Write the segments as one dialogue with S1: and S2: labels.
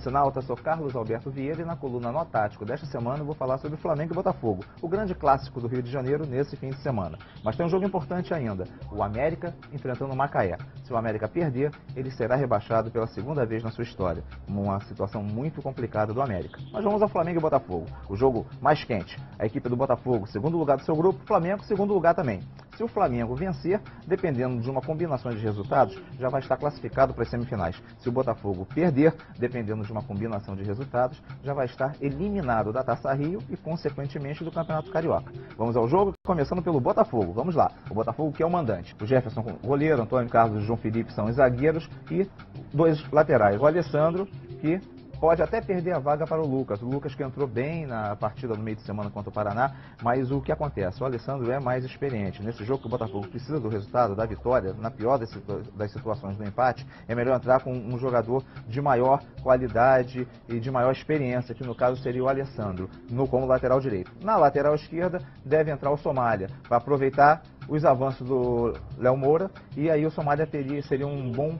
S1: Lancinalta, sou Carlos Alberto Vieira e na coluna Nó Tático desta semana eu vou falar sobre Flamengo e Botafogo, o grande clássico do Rio de Janeiro nesse fim de semana. Mas tem um jogo importante ainda, o América enfrentando o Macaé. Se o América perder, ele será rebaixado pela segunda vez na sua história, uma situação muito complicada do América. Mas vamos ao Flamengo e Botafogo, o jogo mais quente. A equipe do Botafogo, segundo lugar do seu grupo, Flamengo, segundo lugar também. Se o Flamengo vencer, dependendo de uma combinação de resultados, já vai estar classificado para as semifinais. Se o Botafogo perder, dependendo de uma combinação de resultados, já vai estar eliminado da Taça Rio e, consequentemente, do Campeonato Carioca. Vamos ao jogo, começando pelo Botafogo. Vamos lá. O Botafogo que é o mandante. O Jefferson, goleiro, Antônio Carlos e João Felipe são os zagueiros e dois laterais. O Alessandro, que pode até perder a vaga para o Lucas. O Lucas que entrou bem na partida no meio de semana contra o Paraná, mas o que acontece? O Alessandro é mais experiente. Nesse jogo que o Botafogo precisa do resultado, da vitória, na pior das situações do empate, é melhor entrar com um jogador de maior qualidade e de maior experiência, que no caso seria o Alessandro, como lateral direito. Na lateral esquerda deve entrar o Somália, para aproveitar os avanços do Léo Moura, e aí o Somália seria um bom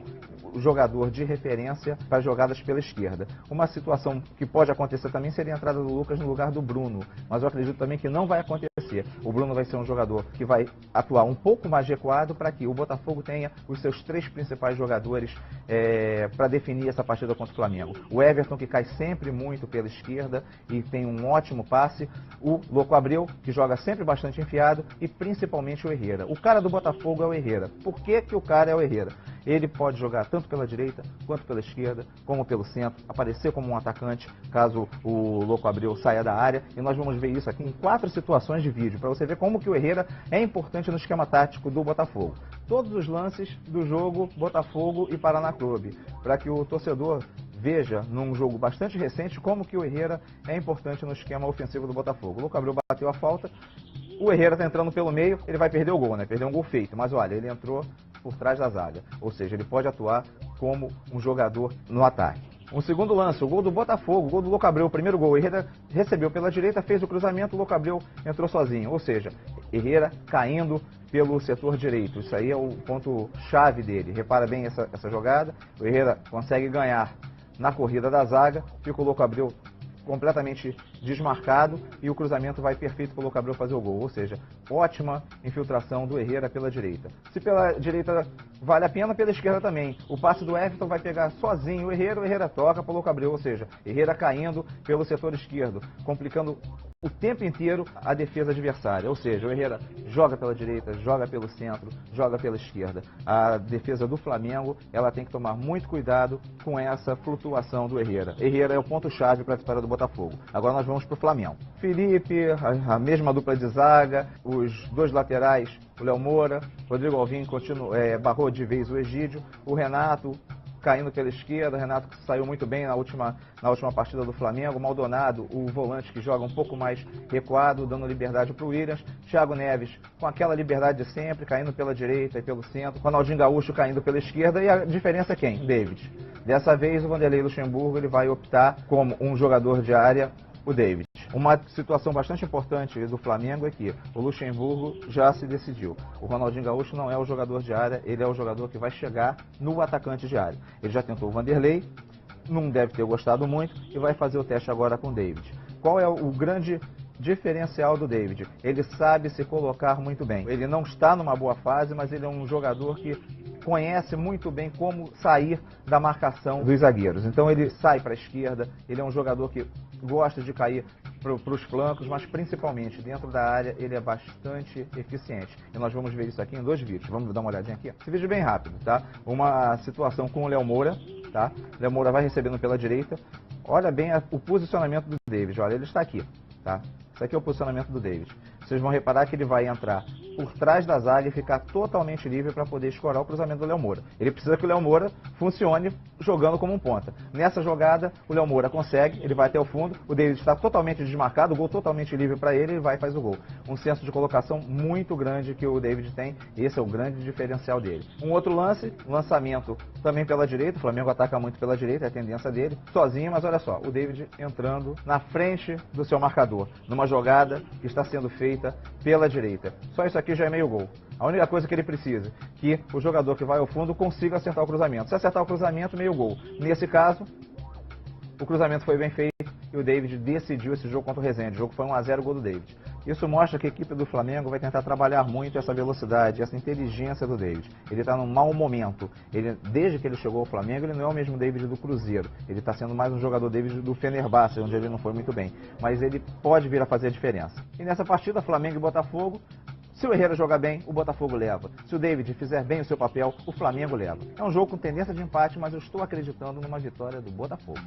S1: jogador de referência para jogadas pela esquerda. Uma situação que pode acontecer também seria a entrada do Lucas no lugar do Bruno, mas eu acredito também que não vai acontecer. O Bruno vai ser um jogador que vai atuar um pouco mais recuado para que o Botafogo tenha os seus três principais jogadores para definir essa partida contra o Flamengo. O Everton, que cai sempre muito pela esquerda e tem um ótimo passe. O Louco Abreu, que joga sempre bastante enfiado, e principalmente o Herrera. O cara do Botafogo é o Herrera. Por que que o cara é o Herrera? Ele pode jogar tanto pela direita, quanto pela esquerda, como pelo centro, aparecer como um atacante, caso o Louco Abreu saia da área, e nós vamos ver isso aqui em 4 situações de vídeo, para você ver como que o Herrera é importante no esquema tático do Botafogo. Todos os lances do jogo Botafogo e Paraná Clube, para que o torcedor veja, num jogo bastante recente, como que o Herrera é importante no esquema ofensivo do Botafogo. O Louco Abreu bateu a falta, o Herrera está entrando pelo meio, ele vai perder o gol, né? Perder um gol feito, mas olha, ele entrou por trás da zaga, ou seja, ele pode atuar como um jogador no ataque. Um segundo lance, o gol do Botafogo, o gol do Louco Abreu, o primeiro gol, o Herrera recebeu pela direita, fez o cruzamento, o Louco Abreu entrou sozinho, ou seja, Herrera caindo pelo setor direito, isso aí é o ponto chave dele. Repara bem essa jogada, o Herrera consegue ganhar na corrida da zaga, fica o Louco Abreu completamente desmarcado e o cruzamento vai perfeito para o Louco Abreu fazer o gol, ou seja, ótima infiltração do Herrera pela direita. Se pela direita vale a pena, pela esquerda também. O passe do Everton vai pegar sozinho o Herrera toca para o Louco Abreu, ou seja, Herrera caindo pelo setor esquerdo, complicando o tempo inteiro a defesa adversária, ou seja, o Herrera joga pela direita, joga pelo centro, joga pela esquerda. A defesa do Flamengo, ela tem que tomar muito cuidado com essa flutuação do Herrera. Herrera é o ponto-chave para a vitória do Botafogo. Agora nós vamos para o Flamengo. Felipe, a mesma dupla de zaga, os dois laterais, o Léo Moura, Rodrigo Alvim barrou de vez o Egídio, o Renato caindo pela esquerda, Renato que saiu muito bem na última partida do Flamengo, o Maldonado, o volante que joga um pouco mais recuado, dando liberdade para o Williams, Thiago Neves com aquela liberdade de sempre, caindo pela direita e pelo centro, Ronaldinho Gaúcho caindo pela esquerda, e a diferença é quem? David. Dessa vez o Vanderlei Luxemburgo ele vai optar como um jogador de área, o David. Uma situação bastante importante do Flamengo é que o Luxemburgo já se decidiu. O Ronaldinho Gaúcho não é o jogador de área, ele é o jogador que vai chegar no atacante de área. Ele já tentou o Vanderlei, não deve ter gostado muito e vai fazer o teste agora com o David. Qual é o grande diferencial do David? Ele sabe se colocar muito bem. Ele não está numa boa fase, mas ele é um jogador que conhece muito bem como sair da marcação dos zagueiros. Então ele sai para a esquerda, ele é um jogador que gosta de cair para os flancos, mas principalmente dentro da área ele é bastante eficiente. E nós vamos ver isso aqui em 2 vídeos. Vamos dar uma olhadinha aqui? Esse vídeo é bem rápido, tá? Uma situação com o Léo Moura, tá? O Léo Moura vai recebendo pela direita. Olha bem o posicionamento do David, olha, ele está aqui, tá? Isso aqui é o posicionamento do David. Vocês vão reparar que ele vai entrar por trás da zaga e ficar totalmente livre para poder escorar o cruzamento do Léo Moura. Ele precisa que o Léo Moura funcione jogando como um ponta. Nessa jogada, o Léo Moura consegue, ele vai até o fundo, o David está totalmente desmarcado, o gol totalmente livre para ele, ele vai e faz o gol. Um senso de colocação muito grande que o David tem, e esse é o grande diferencial dele. Um outro lance, lançamento também pela direita, o Flamengo ataca muito pela direita, é a tendência dele, sozinho, mas olha só, o David entrando na frente do seu marcador, numa jogada que está sendo feita pela direita. Só isso aqui já é meio gol. A única coisa que ele precisa, que o jogador que vai ao fundo consiga acertar o cruzamento. Se acertar o cruzamento, meio gol. Nesse caso, O cruzamento foi bem feito e o David decidiu esse jogo contra o Resende. O jogo foi 1 a 0, gol do David. Isso mostra que a equipe do Flamengo vai tentar trabalhar muito essa velocidade, essa inteligência do David. Ele está num mau momento. Desde que ele chegou ao Flamengo, ele não é o mesmo David do Cruzeiro. Ele está sendo mais um jogador David do Fenerbahçe, onde ele não foi muito bem. Mas ele pode vir a fazer a diferença. E nessa partida, Flamengo e Botafogo, se o Herrera jogar bem, o Botafogo leva. Se o David fizer bem o seu papel, o Flamengo leva. É um jogo com tendência de empate, mas eu estou acreditando numa vitória do Botafogo.